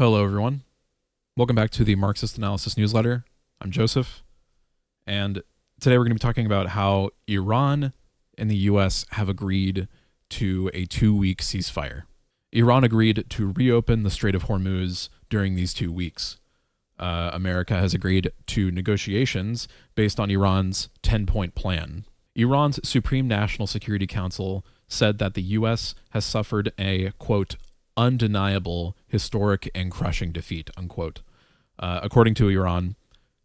Hello, everyone. Welcome back to the Marxist Analysis newsletter. I'm Joseph, and today we're going to be talking about how Iran and the U.S. have agreed to a 2-week ceasefire. Iran agreed to reopen the Strait of Hormuz during these 2 weeks. America has agreed to negotiations based on Iran's 10-point plan. Iran's Supreme National Security Council said that the U.S. has suffered a, quote, undeniable, historic, and crushing defeat, unquote. According to Iran,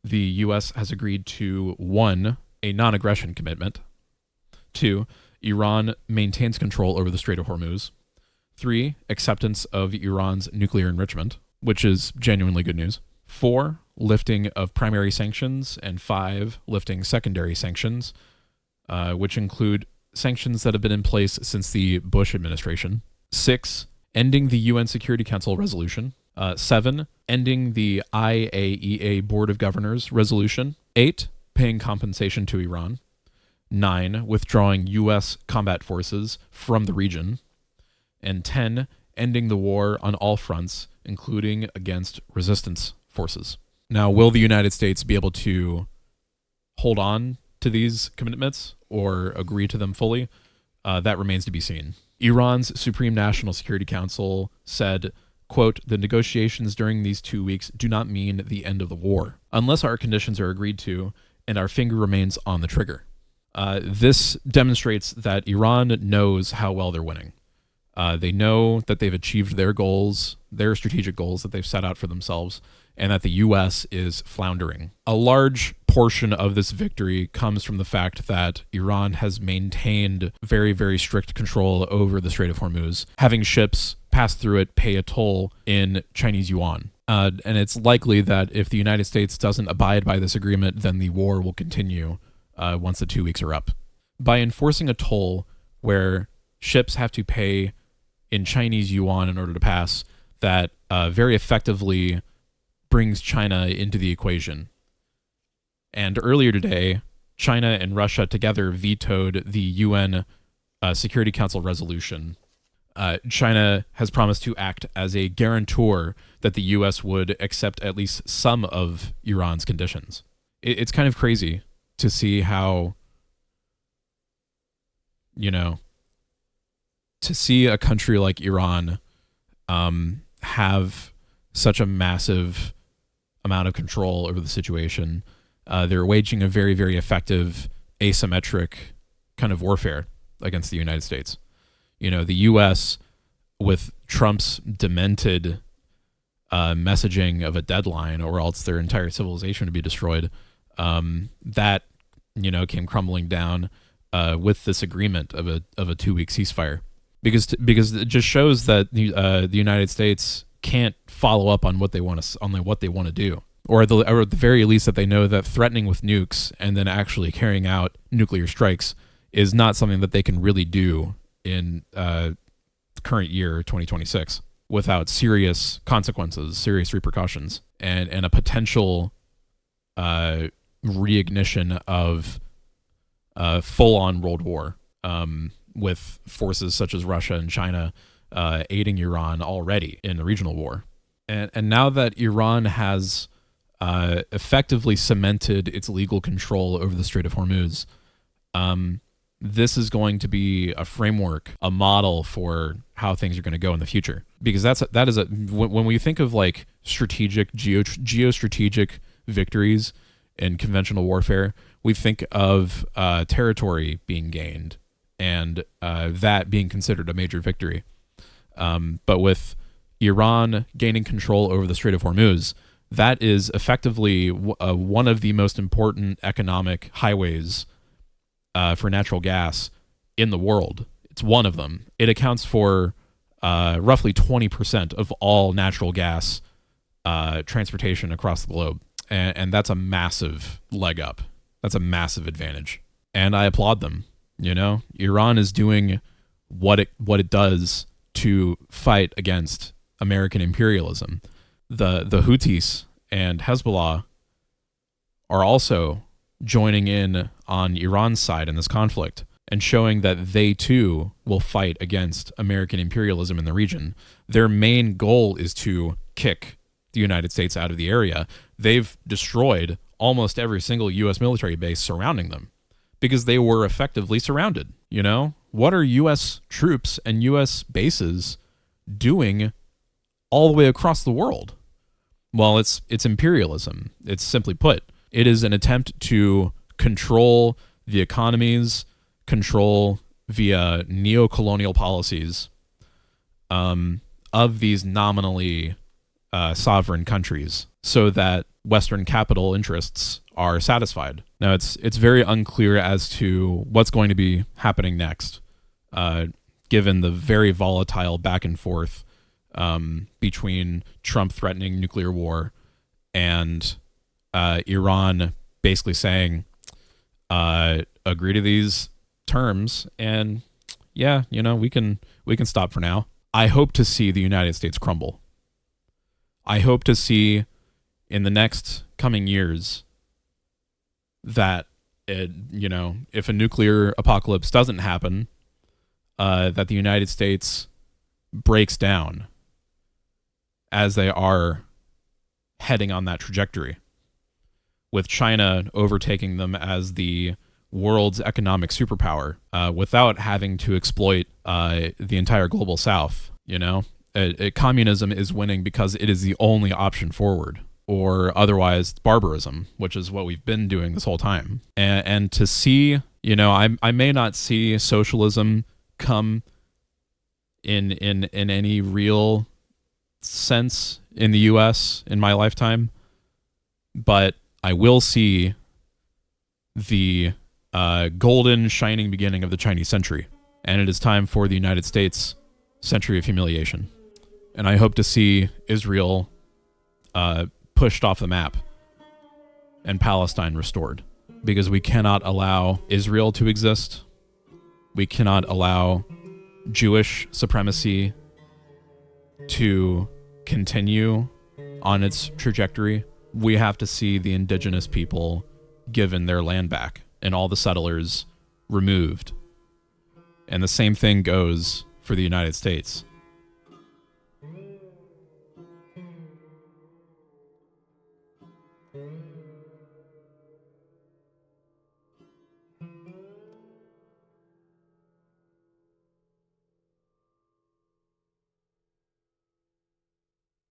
the U.S. has agreed to 1, a non-aggression commitment, 2, Iran maintains control over the Strait of Hormuz, 3, acceptance of Iran's nuclear enrichment, which is genuinely good news, 4, lifting of primary sanctions, and 5, lifting secondary sanctions, which include sanctions that have been in place since the Bush administration, 6, ending the UN Security Council resolution, 7, ending the IAEA Board of Governors resolution, 8, paying compensation to Iran, 9, withdrawing U.S. combat forces from the region, and 10, ending the war on all fronts, including against resistance forces. Now, will the United States be able to hold on to these commitments or agree to them fully? That remains to be seen. Iran's Supreme National Security Council said, quote, the negotiations during these 2 weeks do not mean the end of the war, unless our conditions are agreed to and our finger remains on the trigger. This demonstrates that Iran knows how well they're winning. They know that they've achieved their goals, their strategic goals that they've set out for themselves, and that the U.S. is floundering. A large portion of this victory comes from the fact that Iran has maintained very, very strict control over the Strait of Hormuz, having ships pass through it pay a toll in Chinese yuan. And it's likely that if the United States doesn't abide by this agreement, then the war will continue once the 2 weeks are up. By enforcing a toll where ships have to pay in Chinese yuan in order to pass, that very effectively brings China into the equation. And earlier today, China and Russia together vetoed the UN Security Council resolution. China has promised to act as a guarantor that the U.S. would accept at least some of Iran's conditions. It's kind of crazy to see how, to see a country like Iran have such a massive amount of control over the situation. They're waging a very, very effective asymmetric kind of warfare against the United States. The U.S., with Trump's demented messaging of a deadline or else their entire civilization would be destroyed, that came crumbling down with this agreement of a 2-week ceasefire, because it just shows that the United States can't follow up on what they want to do, or at the very least that they know that threatening with nukes and then actually carrying out nuclear strikes is not something that they can really do in the current year 2026 without serious consequences, serious repercussions, and a potential reignition of full-on world war with forces such as Russia and China aiding Iran already in the regional war. And now that Iran has effectively cemented its legal control over the Strait of Hormuz, this is going to be a framework, a model for how things are going to go in the future. Because when we think of like strategic, geostrategic victories in conventional warfare, we think of territory being gained and that being considered a major victory. But with Iran gaining control over the Strait of Hormuz, that is effectively one of the most important economic highways for natural gas in the world. It's one of them. It accounts for roughly 20% of all natural gas transportation across the globe. And that's a massive leg up. That's a massive advantage. And I applaud them. Iran is doing what it does to fight against American imperialism. The Houthis and Hezbollah are also joining in on Iran's side in this conflict and showing that they too will fight against American imperialism in the region. Their main goal is to kick the United States out of the area. They've destroyed almost every single U.S. military base surrounding them because they were effectively surrounded. You know, what are U.S. troops and U.S. bases doing all the way across the world? Well, it's imperialism. It's simply put, it is an attempt to control the economies, control via neo-colonial policies of these nominally sovereign countries so that Western capital interests are satisfied. Now, it's very unclear as to what's going to be happening next, given the very volatile back and forth between Trump threatening nuclear war and Iran basically saying, agree to these terms, and yeah, you know, we can stop for now. I hope to see the United States crumble. I hope to see in the next coming years that if a nuclear apocalypse doesn't happen, that the United States breaks down as they are heading on that trajectory, with China overtaking them as the world's economic superpower without having to exploit the entire global south. You know, communism is winning because it is the only option forward, or otherwise barbarism, which is what we've been doing this whole time. And to see, you know, I may not see socialism come in any real sense in the US in my lifetime, but I will see the golden shining beginning of the Chinese century, and it is time for the United States century of humiliation. And I hope to see Israel pushed off the map and Palestine restored, because we cannot allow Israel to exist. We cannot allow Jewish supremacy to continue on its trajectory. We have to see the indigenous people given their land back and all the settlers removed. And the same thing goes for the United States.